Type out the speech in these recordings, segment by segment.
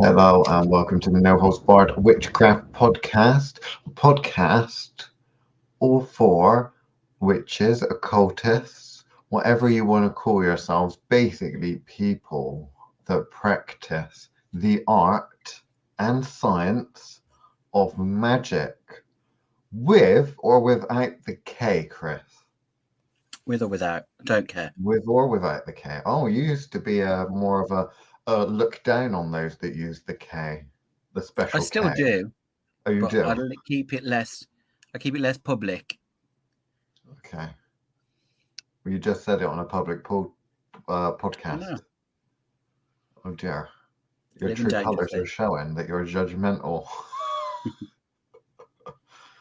Hello and welcome to the ☍𝕍𝕑 Witchcraft podcast, all for witches, occultists, whatever you want to call yourselves, basically people that practice the art and science of magic, with or without the K, Chris. With or without, I don't care. With or without the K. Oh, you used to be more of a look down on those that use the K, the special I still K. do. Oh, you but do? I keep it less public. Okay. Well, you just said it on a public podcast. No. Oh dear. Your Living true colours dangerously. are showing that you're judgmental.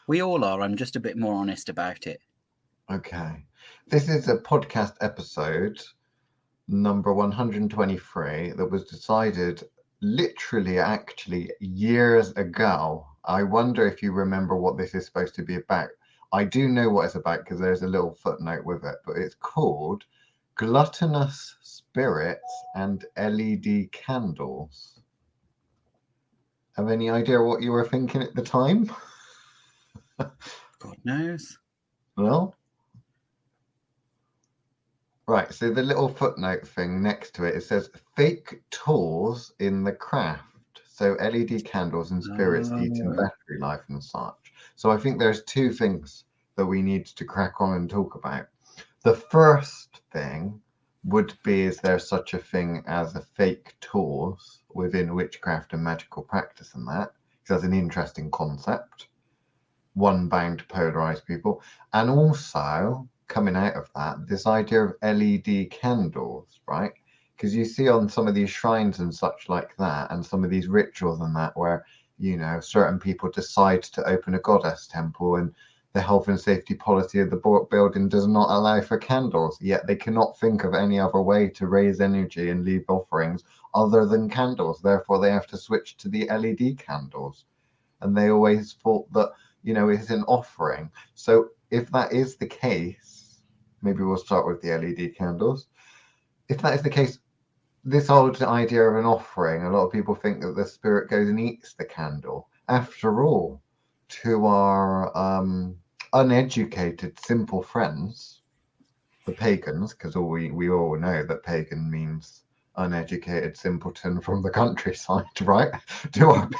We all are. I'm just a bit more honest about it. Okay. This is a podcast episode number 123 that was decided literally actually years ago. I wonder if you remember what this is supposed to be about. I do know what it's about because there's a little footnote with it, but it's called Glutinous Spirits and LED Candles. Have any idea what you were thinking at the time? God knows. No? Right, so the little footnote thing next to it, it says fake tools in the craft. So LED candles and spirits eating battery life and such. So I think there's two things that we need to crack on and talk about. The first thing would be, is there such a thing as a fake tools within witchcraft and magical practice and that? Because that's an interesting concept. One bound to polarize people. And also, coming out of that, this idea of LED candles, right? Because you see on some of these shrines and such like that, and some of these rituals and that, where, you know, certain people decide to open a goddess temple and the health and safety policy of the building does not allow for candles, yet they cannot think of any other way to raise energy and leave offerings other than candles. Therefore, they have to switch to the LED candles. And they always thought that, you know, it's an offering. So if that is the case, maybe we'll start with the LED candles. If that is the case, this old idea of an offering, a lot of people think that the spirit goes and eats the candle. After all, to our uneducated, simple friends, the pagans, because we all know that pagan means uneducated simpleton from the countryside, right? To our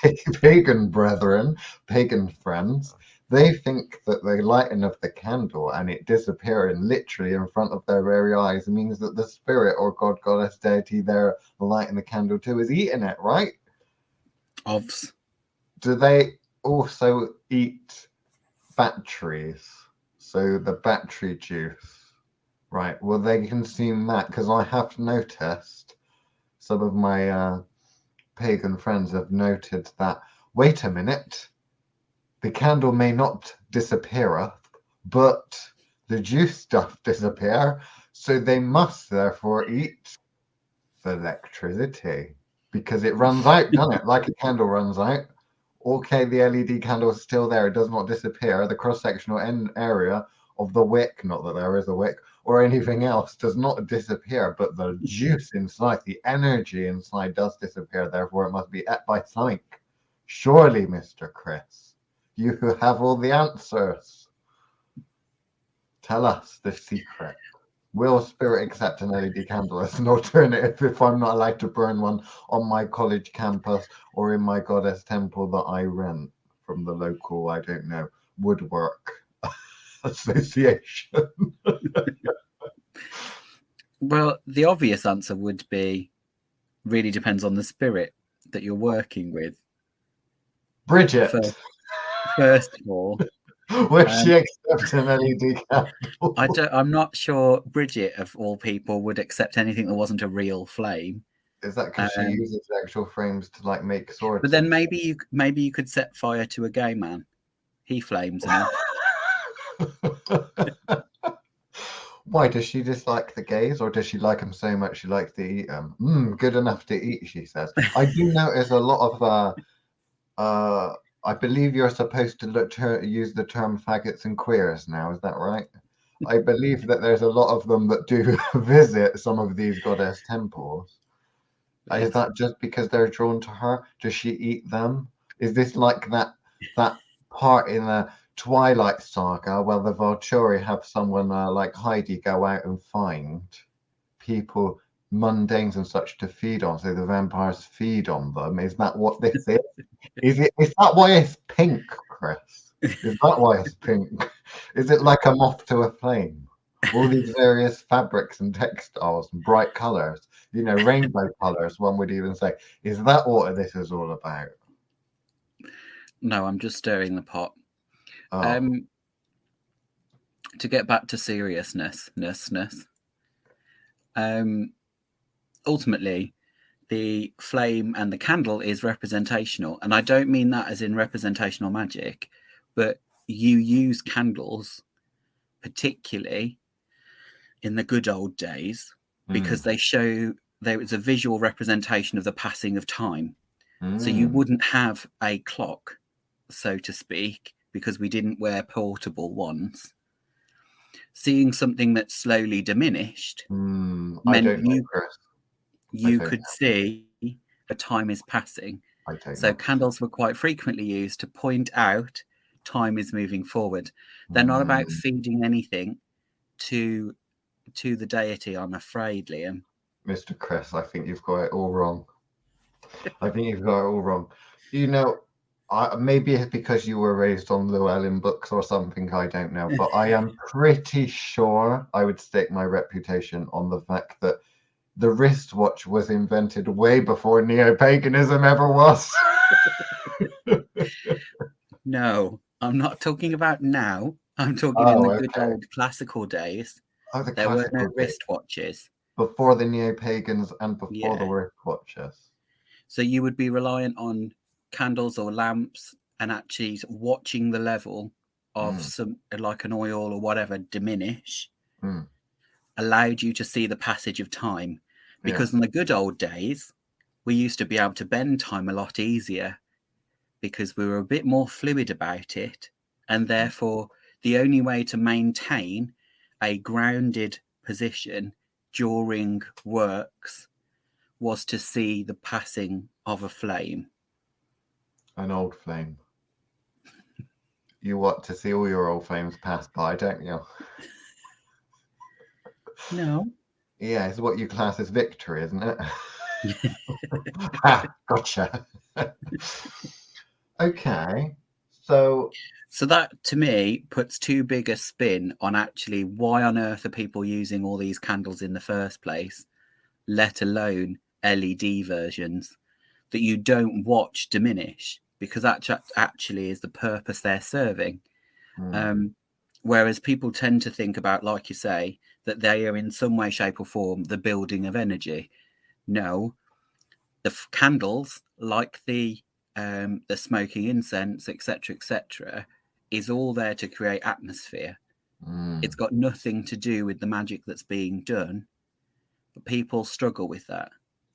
pagan brethren, pagan friends, they think that the lighting of the candle and it disappearing literally in front of their very eyes means that the spirit or god, goddess, deity they're lighting the candle to is eating it, right? Ovs. Do they also eat batteries? So the battery juice, right? Will they consume that? Because I have noticed some of my pagan friends have noted that, wait a minute, the candle may not disappear, but the juice stuff disappear, so they must therefore eat the electricity because it runs out, doesn't it? Like a candle runs out. Okay, the LED candle is still there. It does not disappear. The cross-sectional end area of the wick, not that there is a wick, or anything else does not disappear, but the juice inside, the energy inside does disappear. Therefore, it must be ate by something. Surely, Mr. Chris, you who have all the answers. Tell us the secret. Will spirit accept an LED candle as an alternative if I'm not allowed to burn one on my college campus or in my goddess temple that I rent from the local, I don't know, woodwork association? Well, the obvious answer would be, really depends on the spirit that you're working with. Bridget. First of all, will she accept an LED candle? I'm not sure Bridget, of all people, would accept anything that wasn't a real flame. Is that because she uses actual frames to like make swords? But then maybe you could set fire to a gay man. He flames enough. Why does she dislike the gays, or does she like them so much she likes to eat them? Good enough to eat, she says. I do notice a lot of I believe you're supposed to use the term faggots and queers now. Is that right? I believe that there's a lot of them that do visit some of these goddess temples. Is Yes. that just because they're drawn to her? Does she eat them? Is this like that part in the Twilight Saga where the Volturi have someone like Heidi go out and find people, mundanes and such, to feed on, so the vampires feed on them? Is that what this is? Is that why it's pink, Chris? Is that why it's pink? Is it like a moth to a flame? All these various fabrics and textiles and bright colours, rainbow colours, one would even say. Is that what this is all about? No, I'm just stirring the pot. Oh. To get back to seriousness, ultimately, the flame and the candle is representational. And I don't mean that as in representational magic, but you use candles, particularly in the good old days, because they show there is a visual representation of the passing of time. So you wouldn't have a clock, so to speak, because we didn't wear portable ones. Seeing something that slowly diminished meant you could see the time is passing. So candles were quite frequently used to point out time is moving forward. They're not about feeding anything to the deity, I'm afraid, Liam. Mr. Chris, I think you've got it all wrong. Maybe it's because you were raised on Llewellyn books or something, I don't know, but I am pretty sure I would stake my reputation on the fact that the wristwatch was invented way before neo-paganism ever was. No, I'm not talking about now. I'm talking in the good old classical days. There were no wristwatches. Before the neo-pagans and before the wristwatches. So you would be reliant on candles or lamps and actually watching the level of some, like an oil or whatever, diminish, allowed you to see the passage of time. Because in the good old days, we used to be able to bend time a lot easier because we were a bit more fluid about it. And therefore, the only way to maintain a grounded position during works was to see the passing of a flame. An old flame. You want to see all your old flames pass by, don't you? No. Yeah, it's what you class as victory, isn't it? Ha, gotcha. Okay. So that, to me, puts too big a spin on actually why on earth are people using all these candles in the first place, let alone LED versions that you don't watch diminish, because that actually is the purpose they're serving. Whereas people tend to think about, like you say, that they are in some way, shape or form the building of energy. No, the candles, like the smoking incense, etc., is all there to create atmosphere. It's got nothing to do with the magic that's being done, but people struggle with that.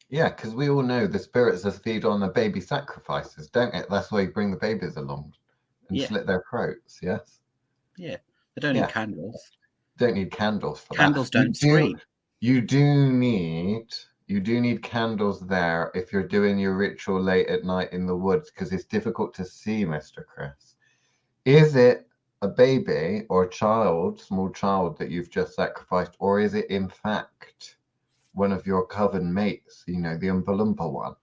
Yeah, because we all know the spirits that feed on the baby sacrifices, don't it? That's why you bring the babies along and slit their throats. Yes. Yeah, they don't need candles. Don't need candles for candles that. Don't scream. You do need candles there if you're doing your ritual late at night in the woods, because it's difficult to see, Mr. Chris. Is it a baby or a small child that you've just sacrificed, or is it in fact one of your coven mates, the Oompa Loompa one?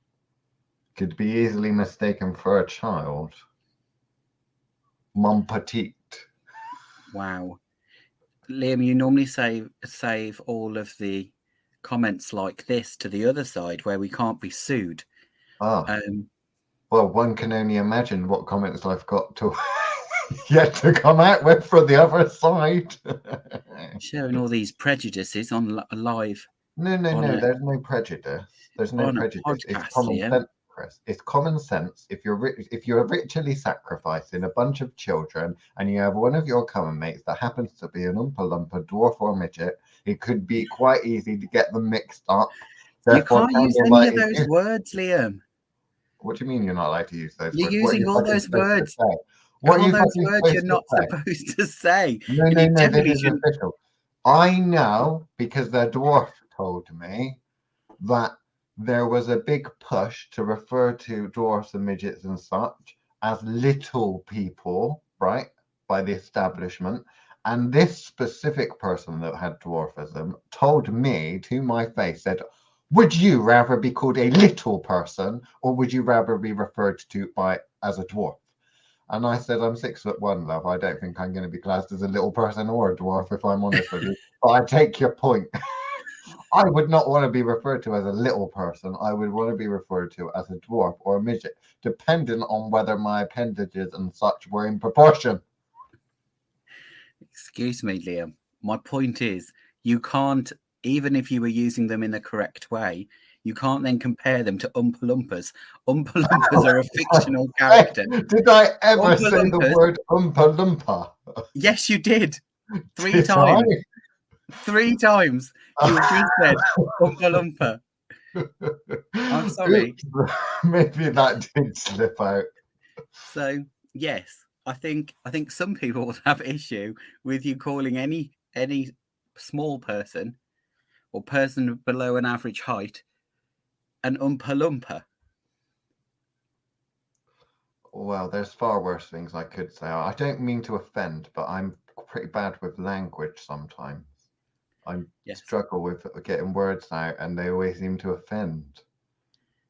Could be easily mistaken for a child. Mon petite. Wow. Liam, you normally save all of the comments like this to the other side where we can't be sued. Well, one can only imagine what comments I've got to yet to come out with for the other side. Showing all these prejudices on live. No, there's no prejudice. There's no prejudice. It's common sense, Chris. It's common sense. If you're ritually sacrificing a bunch of children and you have one of your common mates that happens to be an Oompa Loompa, dwarf or midget, it could be quite easy to get them mixed up. Therefore, you can't use any of those words, Liam. What do you mean you're not allowed to use those words? You're using all those words. What all those words you're not supposed to say. No, this is official. I know, because the dwarf told me, that there was a big push to refer to dwarfs and midgets and such as little people, right, by the establishment. And this specific person that had dwarfism told me to my face, said, would you rather be called a little person or would you rather be referred to by as a dwarf? And I said, I'm 6'1", love. I don't think I'm going to be classed as a little person or a dwarf, if I'm honest with you. But I take your point. I would not want to be referred to as a little person. I would want to be referred to as a dwarf or a midget, depending on whether my appendages and such were in proportion. Excuse me, Liam. My point is, you can't, even if you were using them in the correct way, you can't then compare them to Oompa Loompas. Oompa Loompas are a fictional character. Did I ever say the word Oompa Loompa? Yes, you did. 3 times. 3 times. You have just said Oompa Loompa. I'm sorry. Maybe that did slip out. So, yes, I think some people would have issue with you calling any small person or person below an average height an Oompa Loompa. Well, there's far worse things I could say. I don't mean to offend, but I'm pretty bad with language sometimes. I struggle with getting words out, and they always seem to offend.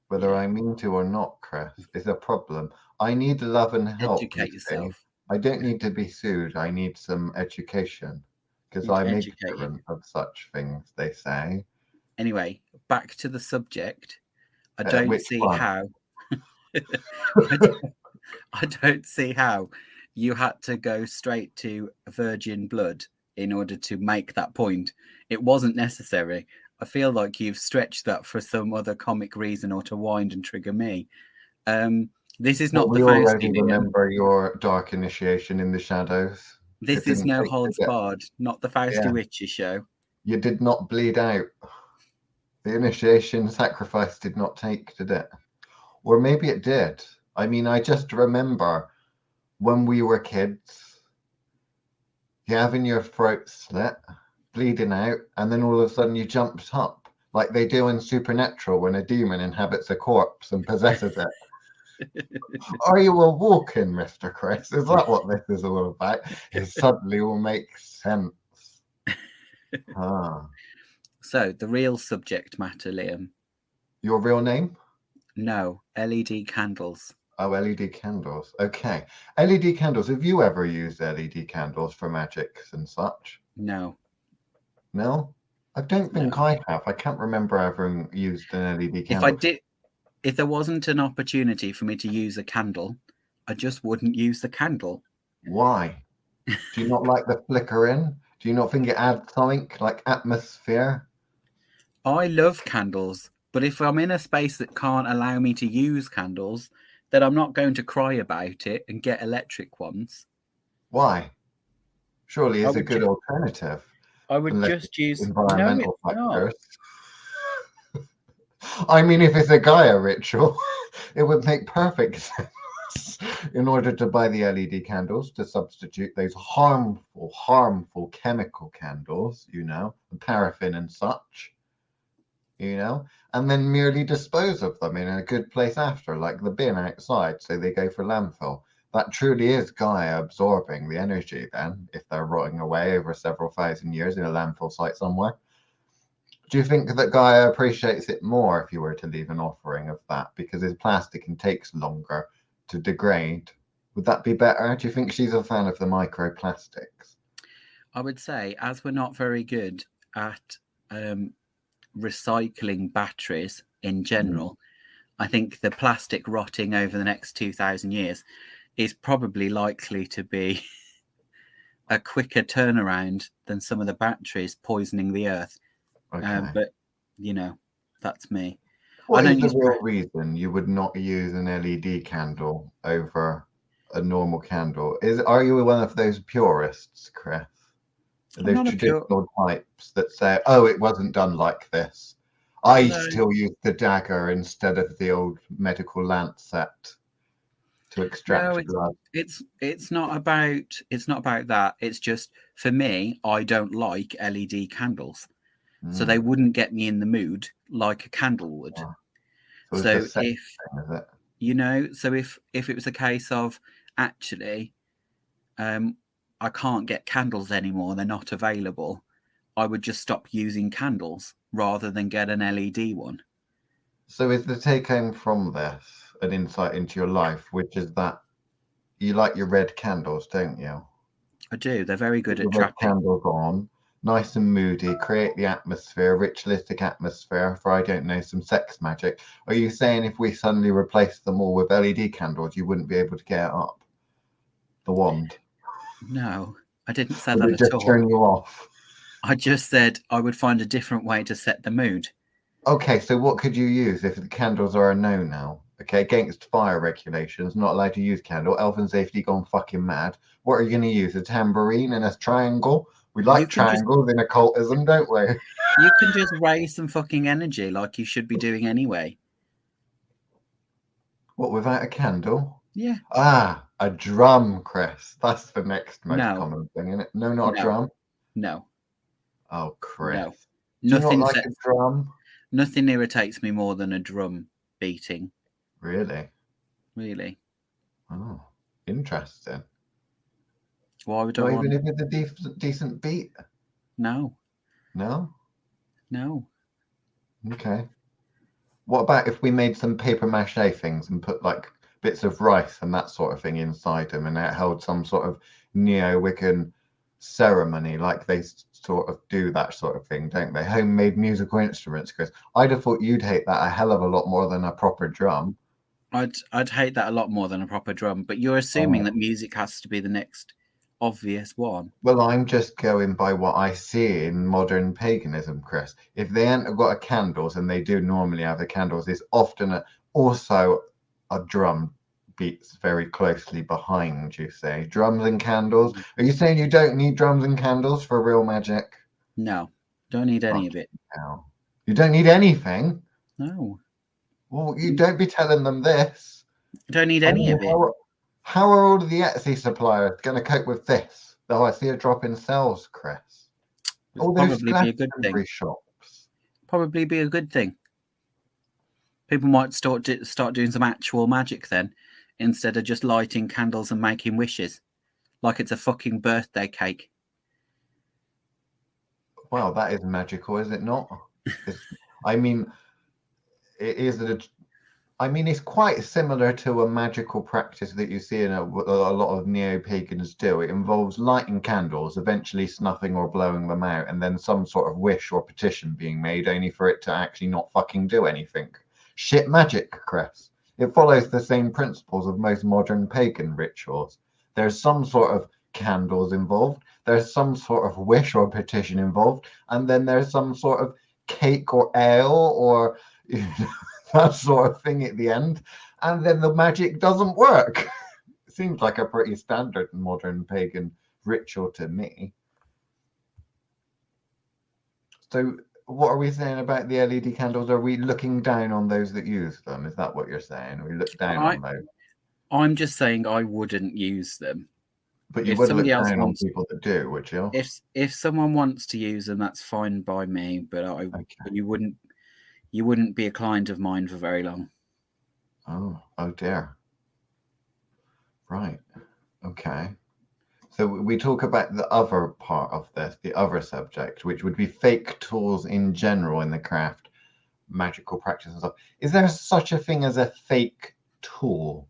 Whether I mean to or not, Chris, is a problem. I need love and help. Educate yourself. I don't need to be soothed. I need some education because I'm ignorant of such things, they say. Anyway, back to the subject. I don't see how. I don't see how you had to go straight to virgin blood in order to make that point. It wasn't necessary. I feel like you've stretched that for some other comic reason or to wind and trigger me. This is not the we already remember your dark initiation in the shadows. This is no holds barred, not the Fausty Witches show. You did not bleed out. The initiation sacrifice did not take, did it? Or maybe it did. I mean, I just remember when we were kids, you having your throat slit, bleeding out, and then all of a sudden you jumped up, like they do in Supernatural when a demon inhabits a corpse and possesses it. Are you a walk-in, Mr. Chris? Is that what this is all about? It suddenly will make sense. So, the real subject matter, Liam. Your real name? No, LED candles. Oh, LED candles. Okay. LED candles. Have you ever used LED candles for magics and such? No. No? I don't think I have. I can't remember ever used an LED candle. If there wasn't an opportunity for me to use a candle, I just wouldn't use the candle. Why? Do you not like the flickering? Do you not think it adds something like atmosphere? I love candles, but if I'm in a space that can't allow me to use candles, then I'm not going to cry about it and get electric ones. Why? Surely it's a good alternative. I would just use environmental factors. I mean, if it's a Gaia ritual, it would make perfect sense in order to buy the LED candles to substitute those harmful chemical candles, you know, the paraffin and such, you know, and then merely dispose of them in a good place after, like the bin outside, so they go for landfill. That truly is Gaia absorbing the energy then, if they're rotting away over several thousand years in a landfill site somewhere. Do you think that Gaia appreciates it more if you were to leave an offering of that because it's plastic and takes longer to degrade? Would that be better? Do you think she's a fan of the microplastics? I would say, as we're not very good at recycling batteries in general, I think the plastic rotting over the next 2,000 years is probably likely to be a quicker turnaround than some of the batteries poisoning the earth. Okay. But, you know, that's me. What is the real reason you would not use an LED candle over a normal candle? Are you one of those purists, Chris? Those traditional types that say, oh, it wasn't done like this. I still use the dagger instead of the old medical lancet to extract blood. It's not about that. It's just, for me, I don't like LED candles. So they wouldn't get me in the mood like a candle would. Oh. So if thing, is it? You know, so if it was a case of actually I can't get candles anymore, they're not available, I would just stop using candles rather than get an LED one. So is the take home from this an insight into your life, which is that you like your red candles, don't you? I do. They're very good Put at the red trapping. candles on, nice and moody, create the atmosphere, ritualistic atmosphere for, I don't know, some sex magic. Are you saying if we suddenly replace them all with LED candles, you wouldn't be able to get it up? The wand? No, I didn't say Would that it at just all. turn you off? I just said I would find a different way to set the mood. Okay, so what could you use if the candles are a no now? Okay, against fire regulations, not allowed to use candle. Health and safety gone fucking mad. What are you going to use? A tambourine and a triangle? We like triangles in occultism, don't we? You can just raise some fucking energy like you should be doing anyway. What, without a candle? Yeah. Ah, a drum, Chris. That's the next most common thing, isn't it? No, not a drum? No. Oh, Chris. No. Do you not like a drum? Nothing irritates me more than a drum beating. Really? Really? Oh, interesting. Why would I not want... even if it's a decent beat? No. No? No. Okay. What about if we made some paper mache things and put like bits of rice and that sort of thing inside them, and it held some sort of neo-Wiccan ceremony, like they sort of do that sort of thing, don't they? Homemade musical instruments, Chris. I'd have thought you'd hate that a hell of a lot more than a proper drum. I'd hate that a lot more than a proper drum, but you're assuming that music has to be the next obvious one. Well, I'm just going by what I see in modern paganism, Chris. If they ain't got a candles, and they do normally have the candles, it's often also a drum beats very closely behind, you say. Drums and candles. Are you saying you don't need drums and candles for real magic? No, don't need any of it. Hell. You don't need anything? No. Well, you don't be telling them this. You don't need any of it. How are all of the Etsy suppliers going to cope with this? Oh, I see a drop in sales, Chris. All those Probably be a good thing. shops. Probably be a good thing. People might start doing some actual magic then, instead of just lighting candles and making wishes, like it's a fucking birthday cake. Well, that is magical, is it not? I mean, it is. I mean, it's quite similar to a magical practice that you see in a lot of neo-pagans do. It involves lighting candles, eventually snuffing or blowing them out, and then some sort of wish or petition being made, only for it to actually not fucking do anything. Shit magic, Chris. It follows the same principles of most modern pagan rituals. There's some sort of candles involved, there's some sort of wish or petition involved, and then there's some sort of cake or ale or that sort of thing at the end, and then the magic doesn't work. It seems like a pretty standard modern pagan ritual to me. So what are we saying about the LED candles? Are we looking down on those that use them? Is that what you're saying? We look down on those? I'm just saying I wouldn't use them. But you would look down on people that do, would you? If someone wants to use them, that's fine by me, but you wouldn't be a client of mine for very long. Oh dear. Right. Okay. So we talk about the other part of this, the other subject, which would be fake tools in general in the craft, magical practice and stuff. Is there such a thing as a fake tool?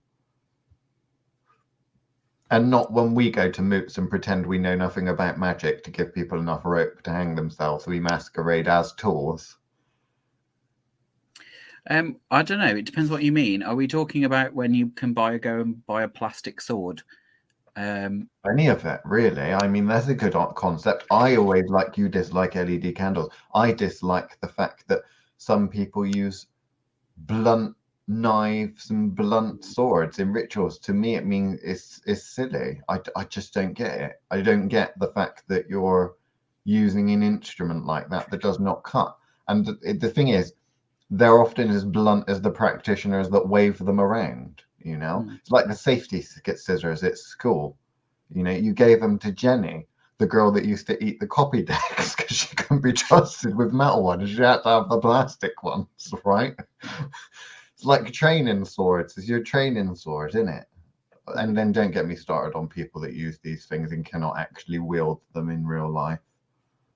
And not when we go to moots and pretend we know nothing about magic to give people enough rope to hang themselves, we masquerade as tools. I don't know. It depends what you mean. Are we talking about when you can go and buy a plastic sword? Any of it, really. I mean, that's a good concept. I always you dislike LED candles. I dislike the fact that some people use blunt knives and blunt swords in rituals. To me, it means it's silly. I just don't get it. I don't get the fact that you're using an instrument like that does not cut. And the thing is, they're often as blunt as the practitioners that wave them around. You know, it's like the safety scissors at school. You know, you gave them to Jenny. the girl that used to eat the copy decks because she couldn't be trusted with metal ones. She had to have the plastic ones, right? It's like training swords. It's your training sword, isn't it? And then don't get me started on people that use these things and cannot actually wield them in real life.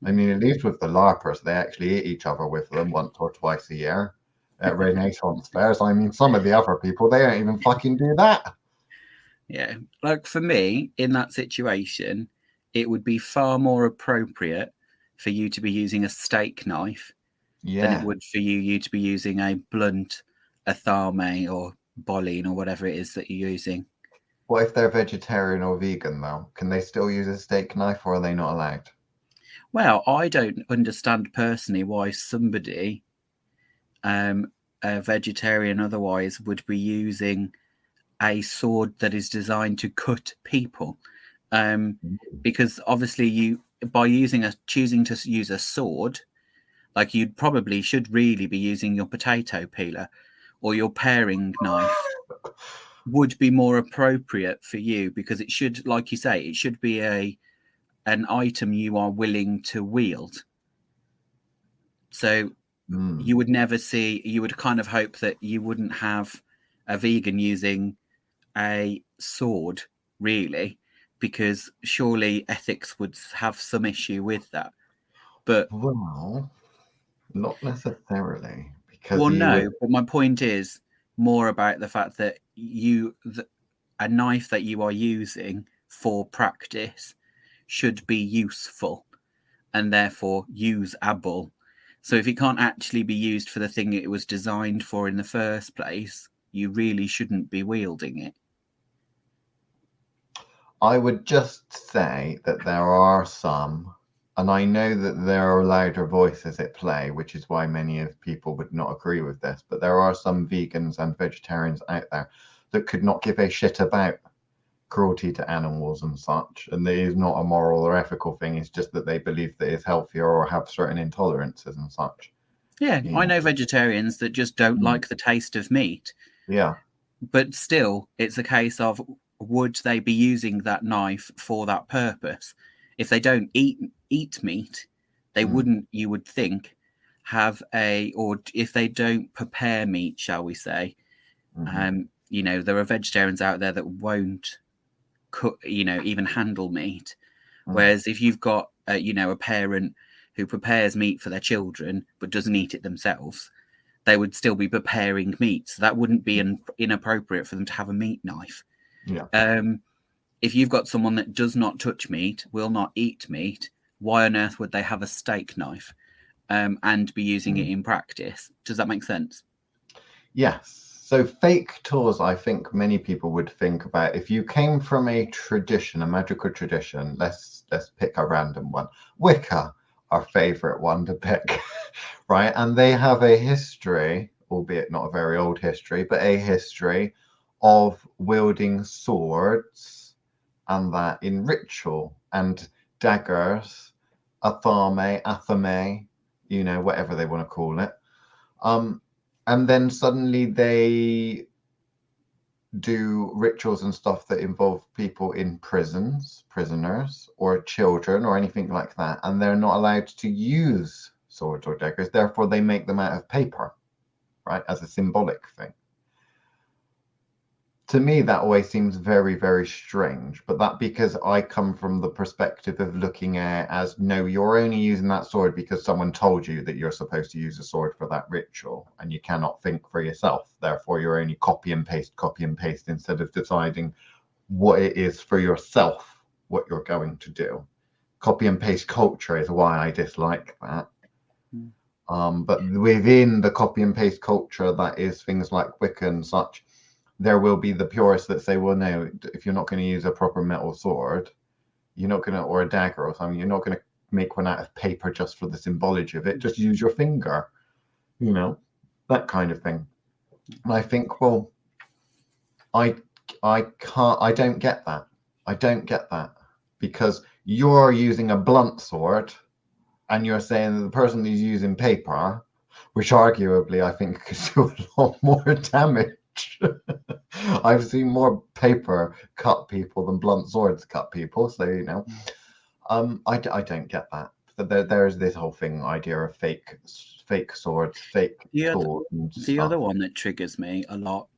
I mean, at least with the LARPers, they actually eat each other with them once or twice a year at Renaissance fairs. I mean, some of the other people, they don't even fucking do that. Yeah, like for me, in that situation, it would be far more appropriate for you to be using a steak knife than it would for you to be using a blunt, a ℍ𝕠𝕝 or boline or whatever it is that you're using. What if they're vegetarian or vegan, though? Can they still use a steak knife, or are they not allowed? Well, I don't understand personally why somebody, a vegetarian otherwise, would be using a sword that is designed to cut people. Because obviously you, by choosing to use a sword, like you probably should really be using your potato peeler or your paring knife would be more appropriate for you, because it should, like you say, it should be an item you are willing to wield. So you would never see, you would kind of hope that you wouldn't have a vegan using a sword, really, because surely ethics would have some issue with that. But well, not necessarily, because but my point is more about the fact that a knife that you are using for practice should be useful and therefore usable. So if it can't actually be used for the thing it was designed for in the first place, you really shouldn't be wielding it. I would just say that there are some, and I know that there are louder voices at play, which is why many of people would not agree with this, but there are some vegans and vegetarians out there that could not give a shit about cruelty to animals and such, and it is not a moral or ethical thing. It's just that they believe that it's healthier or have certain intolerances and such. Yeah, I know vegetarians that just don't like the taste of meat. Yeah. But still, it's a case of, would they be using that knife for that purpose? If they don't eat meat, they wouldn't, you would think, or if they don't prepare meat, shall we say, there are vegetarians out there that won't cook, even handle meat. Whereas if you've got, a parent who prepares meat for their children but doesn't eat it themselves, they would still be preparing meat. So that wouldn't be inappropriate for them to have a meat knife. Yeah. If you've got someone that does not touch meat, will not eat meat, why on earth would they have a steak knife and be using it in practice? Does that make sense? Yes. So fake tours, I think many people would think about, if you came from a tradition, a magical tradition, let's pick a random one. Wicca, our favorite one to pick, right? And they have a history, albeit not a very old history, but a history of wielding swords and that in ritual, and daggers, ℍ𝕠𝕝, whatever they want to call it. And then suddenly they do rituals and stuff that involve people in prisoners, or children, or anything like that. And they're not allowed to use swords or daggers. Therefore, they make them out of paper, right, as a symbolic thing. To me, that always seems very, very strange, but that because I come from the perspective of looking at as, no, you're only using that sword because someone told you that you're supposed to use a sword for that ritual, and you cannot think for yourself. Therefore, you're only copy and paste instead of deciding what it is for yourself, what you're going to do. Copy and paste culture is why I dislike that. But within the copy and paste culture, that is things like Wicca and such, there will be the purists that say, well, no, if you're not going to use a proper metal sword, you're not going to, or a dagger or something, you're not going to make one out of paper just for the symbology of it. Just use your finger, that kind of thing. And I think, well, I don't get that. I don't get that, because you're using a blunt sword and you're saying that the person who's using paper, which arguably I think could do a lot more damage. I've seen more paper cut people than blunt swords cut people, so I don't get that. There's this whole idea of fake swords, fake tools and The other stuff. one that triggers me a lot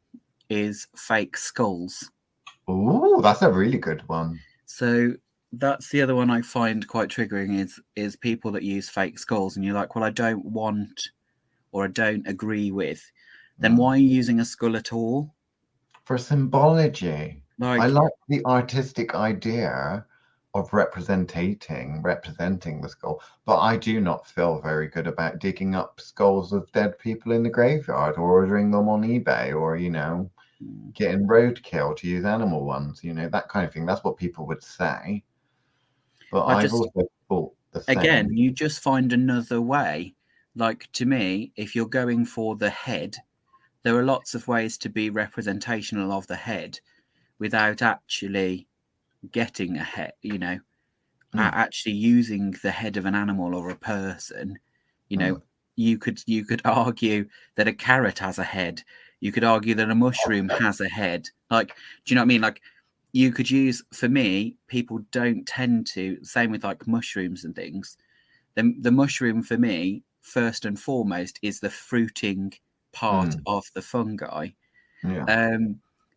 is fake skulls. Ooh, that's a really good one. So that's the other one I find quite triggering is people that use fake skulls, and you're like, well, I don't want or I don't agree with. Then why are you using a skull at all? For symbology. Like, I like the artistic idea of representing the skull, but I do not feel very good about digging up skulls of dead people in the graveyard or ordering them on eBay, or getting roadkill to use animal ones, that kind of thing. That's what people would say. But I've also thought the same. Again, you just find another way. Like, to me, if you're going for the head, there are lots of ways to be representational of the head without actually getting a head, actually using the head of an animal or a person. You could argue that a carrot has a head. You could argue that a mushroom has a head. Like, do you know what I mean? Like, you could use, for me, people don't tend to, same with like mushrooms and things. The mushroom for me, first and foremost, is the fruiting part of the fungi.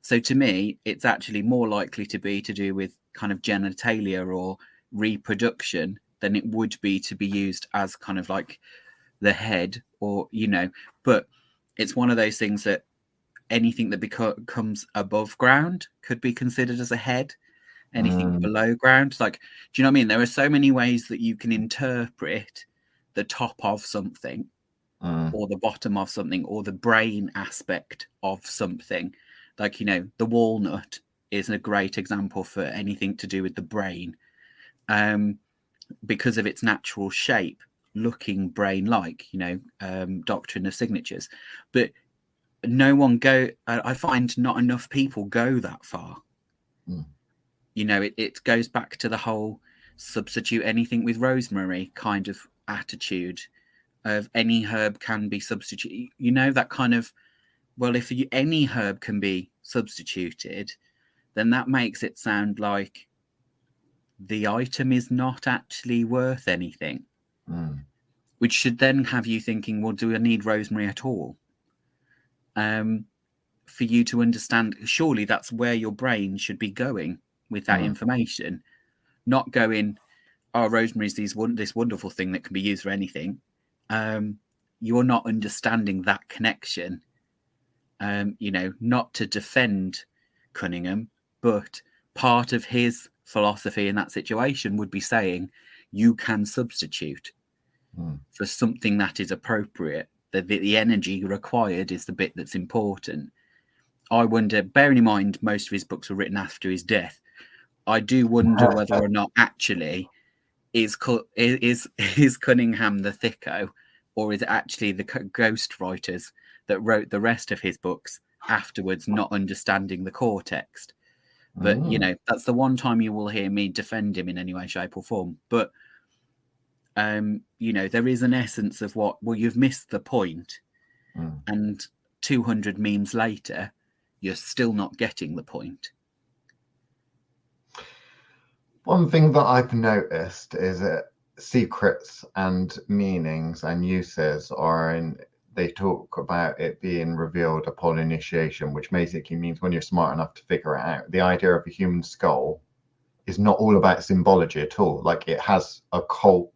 So to me, it's actually more likely to be to do with kind of genitalia or reproduction than it would be to be used as kind of like the head, or but it's one of those things that anything that becomes above ground could be considered as a head. Anything below ground, like, do you know what I mean? There are so many ways that you can interpret the top of something or the bottom of something or the brain aspect of something. Like, the walnut is a great example for anything to do with the brain, because of its natural shape, looking brain-like, doctrine of signatures. But I find not enough people go that far. It goes back to the whole substitute anything with rosemary kind of attitude of any herb can be substituted. That kind of, well, if any herb can be substituted, then that makes it sound like the item is not actually worth anything, which should then have you thinking, well, do I need rosemary at all? For you to understand, surely that's where your brain should be going with that information, not going, oh, rosemary is this wonderful thing that can be used for anything. You're not understanding that connection. Not to defend Cunningham, but part of his philosophy in that situation would be saying you can substitute for something that is appropriate. The energy required is the bit that's important. I wonder, bearing in mind most of his books were written after his death, I do wonder whether or not actually is Cunningham the thicko, or is it actually the ghost writers that wrote the rest of his books afterwards, not understanding the core text? But that's the one time you will hear me defend him in any way, shape, or form. But there is an essence of you've missed the point, and 200 memes later, you're still not getting the point. One thing that I've noticed is that secrets and meanings and uses they talk about it being revealed upon initiation, which basically means when you're smart enough to figure it out. The idea of a human skull is not all about symbology at all. Like, it has occult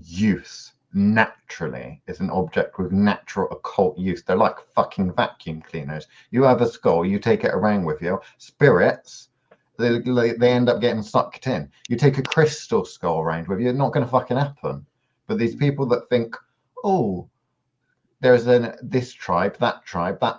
use naturally. It's an object with natural occult use. They're like fucking vacuum cleaners. You have a skull, you take it around with you. Spirits, they end up getting sucked in. You take a crystal skull around with you, it's not going to fucking happen. But these people that think, oh, there's this tribe, that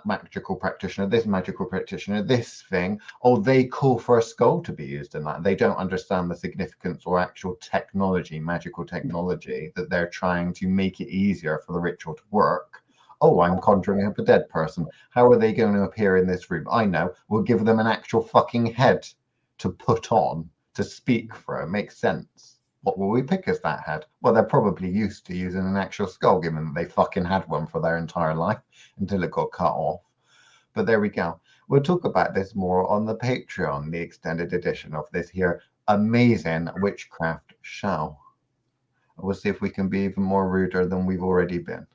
magical practitioner, this magical practitioner, this thing. Oh, they call for a skull to be used in that. They don't understand the significance or actual technology, magical technology, that they're trying to make it easier for the ritual to work. Oh, I'm conjuring up a dead person. How are they going to appear in this room? I know. We'll give them an actual fucking head to put on, to speak for. It makes sense. What will we pick as that head? Well, they're probably used to using an actual skull, given that they fucking had one for their entire life until it got cut off. But there we go. We'll talk about this more on the Patreon, the extended edition of this here amazing witchcraft shall. We'll see if we can be even more ruder than we've already been.